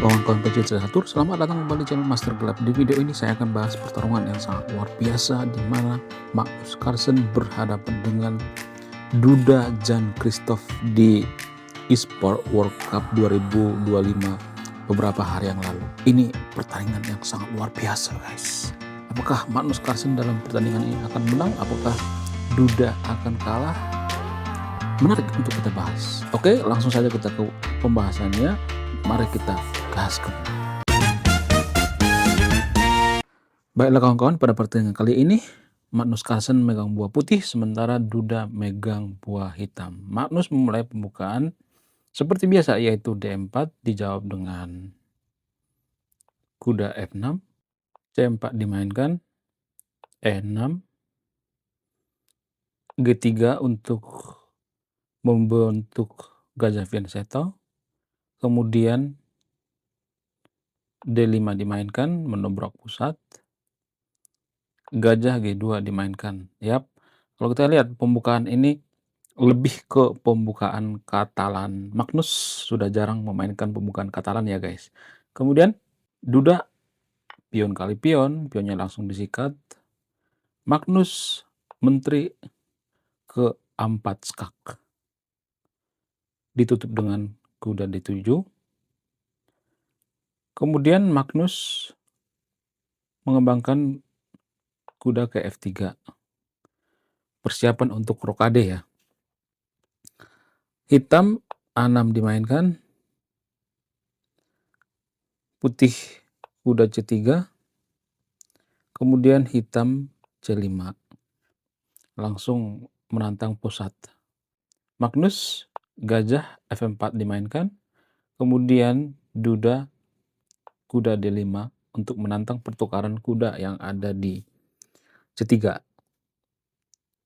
Kawan-kawan pecinta catur, selamat datang kembali di channel Master Gelap. Di video ini saya akan bahas pertarungan yang sangat luar biasa di mana Magnus Carlsen berhadapan dengan Duda Jan Christoph di Esport World Cup 2025 beberapa hari yang lalu. Ini pertandingan yang sangat luar biasa, guys. Apakah Magnus Carlsen dalam pertandingan ini akan menang? Apakah Duda akan kalah? Menarik untuk kita bahas. Oke, langsung saja kita ke pembahasannya. Mari kita gaskan. Baiklah kawan-kawan, pada pertandingan kali ini Magnus Carlsen megang buah putih sementara Duda megang buah hitam. Magnus memulai pembukaan seperti biasa, yaitu D4 dijawab dengan kuda F6, C4 dimainkan, E6, G3 untuk membentuk gajah fianchetto, kemudian D5 dimainkan menobrak pusat, gajah G2 dimainkan. Yap, kalau kita lihat pembukaan ini lebih ke pembukaan Katalan. Magnus sudah jarang memainkan pembukaan Katalan ya guys. Kemudian Duda pion kali pion, pionnya langsung disikat. Magnus menteri ke 4 skak. Ditutup dengan kuda D7. Kemudian Magnus mengembangkan kuda ke F3. Persiapan untuk rokade ya. Hitam A6 dimainkan. Putih kuda C3. Kemudian hitam C5. Langsung menantang pusat. Magnus gajah F4 dimainkan. Kemudian Duda kuda D5 untuk menantang pertukaran kuda yang ada di C3.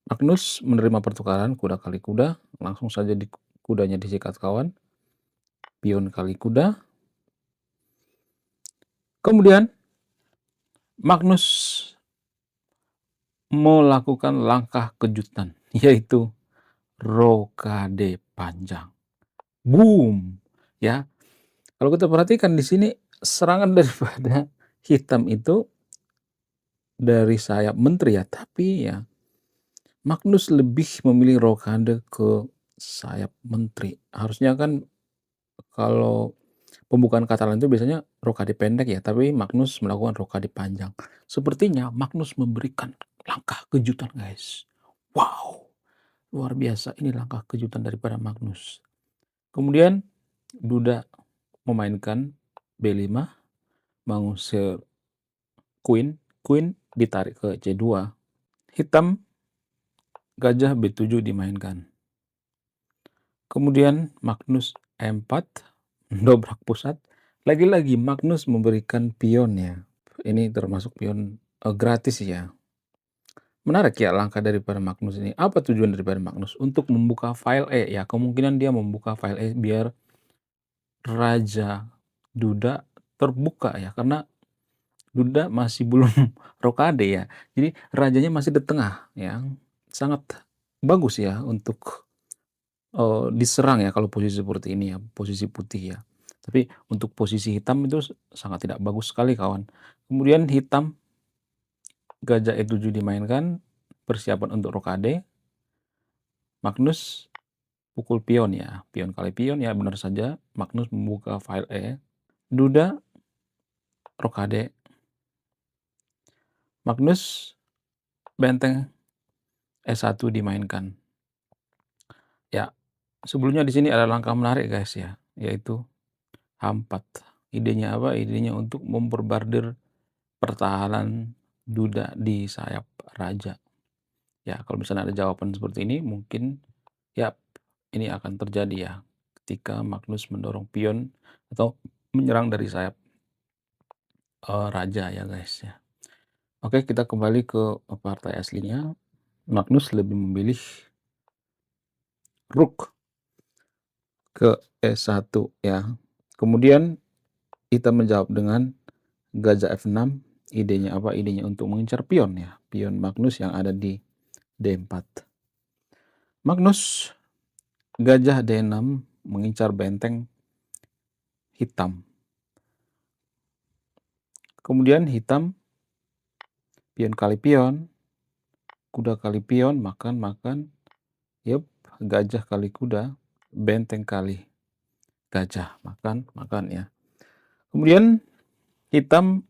Magnus menerima pertukaran kuda kali kuda, langsung saja kudanya disikat kawan. Pion kali kuda. Kemudian Magnus melakukan langkah kejutan, yaitu rokade panjang. Boom! Ya. Kalau kita perhatikan di sini serangan daripada hitam itu dari sayap menteri ya, tapi ya Magnus lebih memilih rokade ke sayap menteri. Harusnya kan kalau pembukaan Katalan itu biasanya rokade pendek ya, tapi Magnus melakukan rokade panjang. Sepertinya Magnus memberikan langkah kejutan, guys. Wow, luar biasa. Ini langkah kejutan daripada Magnus. Kemudian Duda memainkan B5, mengusir Queen ditarik ke C2. Hitam gajah B7 dimainkan. Kemudian Magnus E4 mendobrak pusat. Lagi-lagi Magnus memberikan pion ya. Ini termasuk pion gratis ya. Menarik ya langkah daripada Magnus ini. Apa tujuan daripada Magnus? Untuk membuka file E ya. Kemungkinan dia membuka file E biar Raja Duda terbuka ya. Karena Duda masih belum rokade ya. Jadi rajanya masih di tengah ya. Sangat bagus ya untuk diserang ya kalau posisi seperti ini ya, posisi putih ya. Tapi untuk posisi hitam itu sangat tidak bagus sekali kawan. Kemudian hitam gajah E7 dimainkan, persiapan untuk rokade. Magnus pukul pion ya, pion kali pion ya, benar saja Magnus membuka file E. Duda rokade. Magnus benteng E1 dimainkan. Ya, sebelumnya di sini ada langkah menarik guys ya, yaitu H4. Idenya apa? Idenya untuk memperbardir pertahanan Duda di sayap raja. Ya, kalau misalnya ada jawaban seperti ini, mungkin ya ini akan terjadi ya ketika Magnus mendorong pion atau menyerang dari sayap raja ya guys ya. Oke, kita kembali ke partai aslinya. Magnus lebih memilih rook ke E1 ya. Kemudian hitam menjawab dengan gajah F6. Idenya apa? Idenya untuk mengincar pion ya. Pion Magnus yang ada di D4. Magnus gajah D6 mengincar benteng hitam. Kemudian hitam, pion kali pion, kuda kali pion, makan. Yup, gajah kali kuda, benteng kali gajah, makan ya. Kemudian hitam,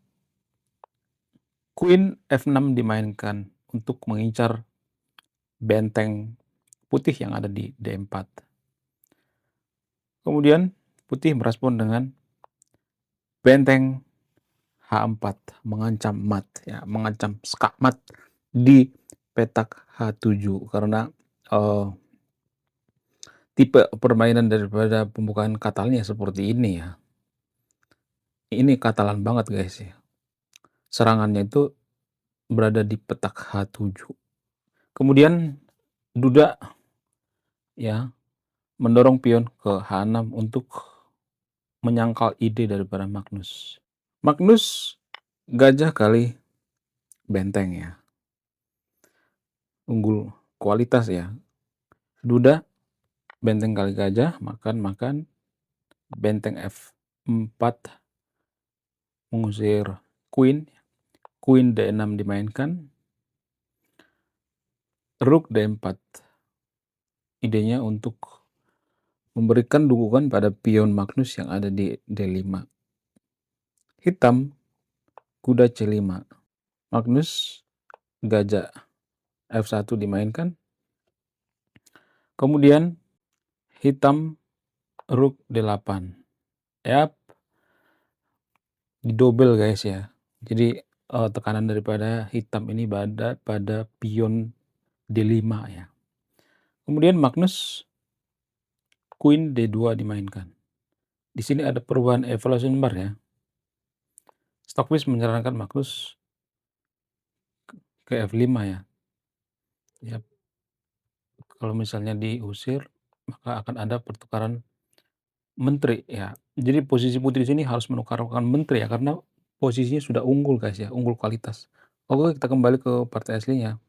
Queen F6 dimainkan untuk mengincar benteng putih yang ada di D4. Kemudian putih merespon dengan benteng H4 mengancam mat ya, mengancam skak mat di petak H7 karena tipe permainan daripada pembukaan katalnya seperti ini ya. Ini katalan banget guys ya. Serangannya itu berada di petak H7. Kemudian duda ya mendorong pion ke H6 untuk menyangkal ide daripada Magnus. Magnus gajah kali benteng ya. Unggul kualitas ya. Duda benteng kali gajah, makan. Benteng F4 mengusir Queen. Queen D6 dimainkan. Rook D4. Idenya untuk memberikan dukungan pada pion Magnus yang ada di D5. Hitam, kuda C5. Magnus, gajah F1 dimainkan. Kemudian hitam, rook D8. Yap, didobel guys ya. Jadi tekanan daripada hitam ini pada pion D5 ya. Kemudian Magnus, Queen D2 dimainkan. Di sini ada perubahan evaluation bar ya. Stockfish menyarankan Magnus ke F5 ya. Ya. Kalau misalnya diusir, maka akan ada pertukaran menteri ya. Jadi posisi putih di sini harus menukarkan menteri ya, karena posisinya sudah unggul guys ya, unggul kualitas. Oke, kita kembali ke partai aslinya.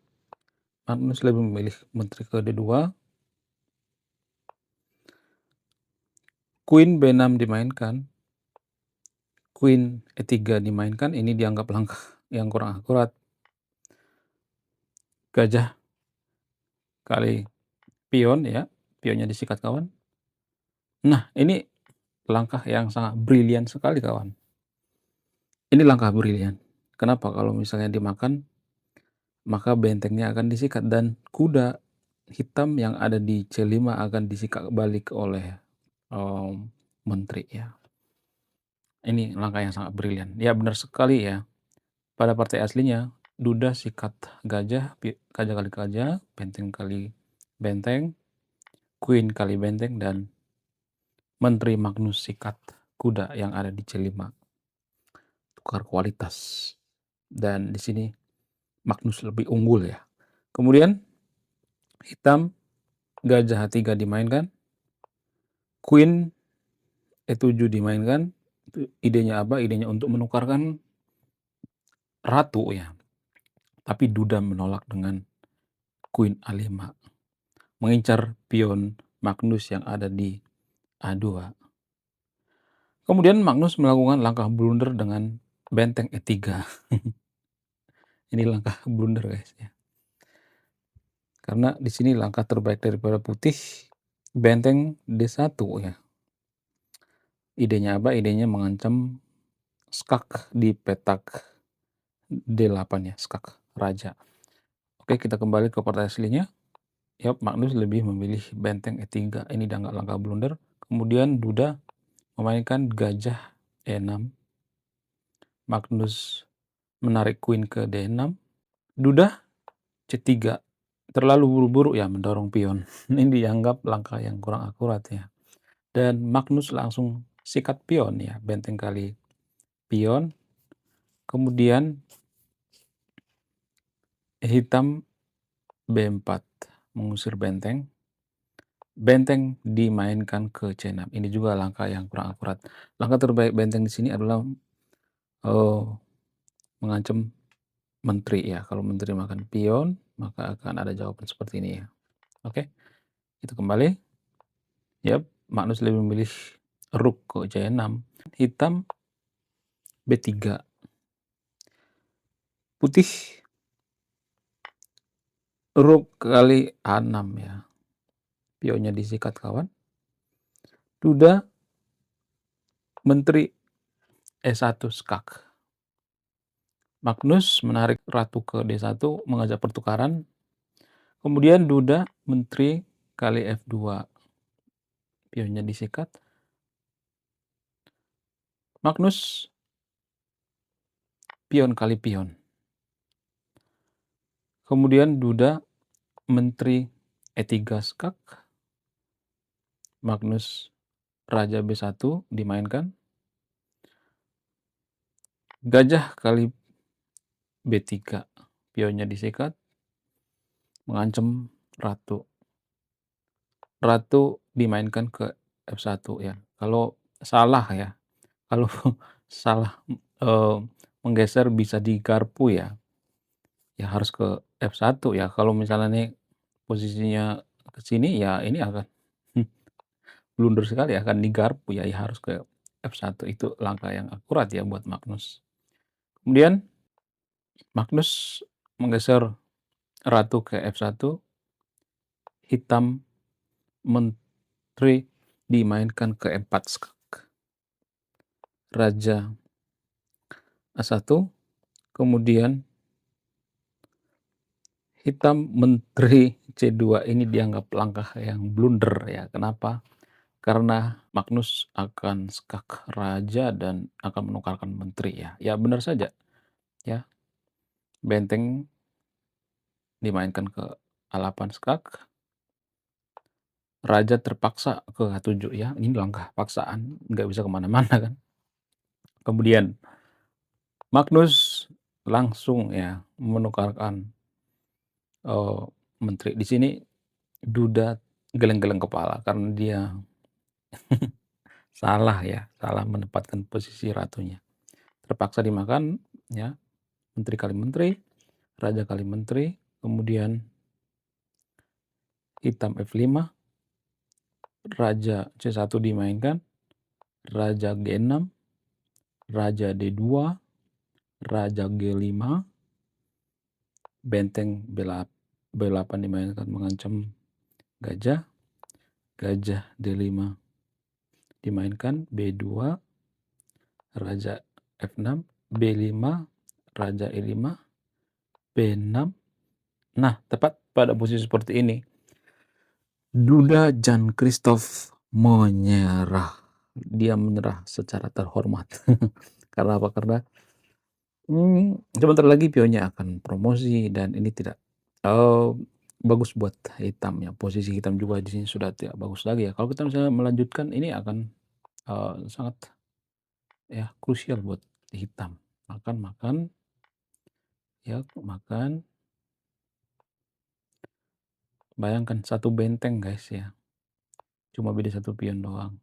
Magnus lebih memilih menteri ke D2. Queen B6 dimainkan. Queen E3 dimainkan. Ini dianggap langkah yang kurang akurat. Gajah kali pion ya, pionnya disikat kawan. Nah, ini langkah yang sangat brilian sekali kawan. Ini langkah brilian. Kenapa? Kalau misalnya dimakan, maka bentengnya akan disikat dan kuda hitam yang ada di C5 akan disikat balik oleh menteri ya. Ini langkah yang sangat brilian. Ya benar sekali ya. Pada partai aslinya, duda sikat gajah, gajah kali gajah, benteng kali benteng, queen kali benteng, dan menteri Magnus sikat kuda yang ada di C5. Tukar kualitas. Dan di sini Magnus lebih unggul ya. Kemudian hitam, gajah H3 dimainkan. Queen E7 dimainkan. Itu idenya apa? Idenya untuk menukarkan ratu ya. Tapi duda menolak dengan Queen A5. Mengincar pion Magnus yang ada di A2. Kemudian Magnus melakukan langkah blunder dengan benteng E3. Ini langkah blunder guys ya. Karena di sini langkah terbaik daripada putih, benteng D1 ya. Idenya apa? Idenya mengancam skak di petak D8 ya, skak raja. Oke, kita kembali ke partai aslinya. Yap, Magnus lebih memilih benteng E3. Ini dianggap langkah blunder. Kemudian duda memainkan gajah E6. Magnus menarik queen ke D6. Duda C3. Terlalu buru-buru ya mendorong pion. Ini dianggap langkah yang kurang akurat ya. Dan Magnus langsung sikat pion ya, benteng kali pion. Kemudian hitam B4 mengusir benteng. Benteng dimainkan ke C6. Ini juga langkah yang kurang akurat. Langkah terbaik benteng di sini adalah mengancam menteri ya. Kalau menteri makan pion, maka akan ada jawaban seperti ini ya. Oke, kita kembali. Yap, Magnus lebih memilih rook ke C6. Hitam B3. putih rook kali A6 ya. Pionnya disikat kawan. Duda menteri E1 skak. Magnus menarik ratu ke D1 mengajak pertukaran. Kemudian duda menteri kali F2. Pionnya disikat. Magnus pion kali pion. Kemudian duda menteri E3 skak. Magnus raja B1 dimainkan. Gajah kali B3. Pionnya disikat. Mengancam ratu. Ratu dimainkan ke F1 ya. Kalau salah ya. Kalau salah menggeser bisa digarpu ya. Ya harus ke F1 ya. Kalau misalnya nih posisinya ke sini ya ini akan blunder sekali akan digarpu ya. Ya harus ke F1 itu langkah yang akurat ya buat Magnus. Kemudian Magnus menggeser ratu ke F1. Hitam menteri dimainkan ke E4 skak. Raja A1. Kemudian hitam menteri C2 ini dianggap langkah yang blunder ya. Kenapa? Karena Magnus akan skak raja dan akan menukarkan menteri ya. Ya benar saja ya. Benteng dimainkan ke A8 skak. Raja terpaksa ke H7 ya. Ini langkah paksaan, nggak bisa kemana-mana kan. Kemudian Magnus langsung ya menukarkan menteri. Di sini duda geleng-geleng kepala karena dia salah ya, salah menempatkan posisi ratunya. Terpaksa dimakan ya, menteri kali menteri, raja kali menteri, kemudian hitam F5, raja C1 dimainkan, raja G6, raja D2, raja G5, benteng B8 dimainkan mengancam gajah, gajah D5 dimainkan, B2, raja F6, B5, raja E5, B6. Nah, tepat pada posisi seperti ini, duda Jan Christoph menyerah. Dia menyerah secara terhormat. Karena apa? Karena sebentar lagi pionnya akan promosi dan ini tidak bagus buat hitam ya. Posisi hitam juga di sini sudah tidak bagus lagi ya. Kalau kita misalnya melanjutkan ini akan sangat ya krusial buat hitam. Makan ya, makan. Bayangkan satu benteng guys ya. Cuma beda satu pion doang.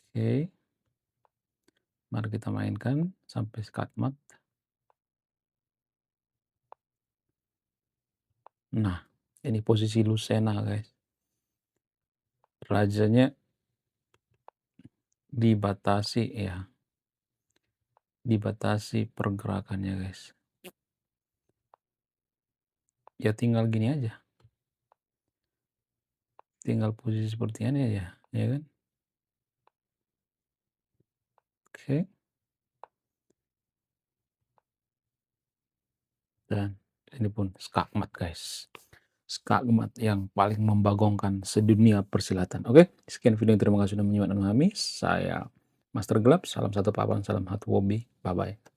Oke. Mari kita mainkan sampai skatmat. Nah, ini posisi Lucena guys. Rajanya dibatasi ya. Dibatasi pergerakannya guys. Ya tinggal gini aja. Tinggal posisi seperti ini aja, ya kan? Oke. Dan ini pun skakmat guys. Skakmat yang paling membagongkan sedunia persilatan. Oke, sekian video, terima kasih sudah menyimak dan memahami. Saya Master Gelap, salam satu papan, salam satu hobi. Bye-bye.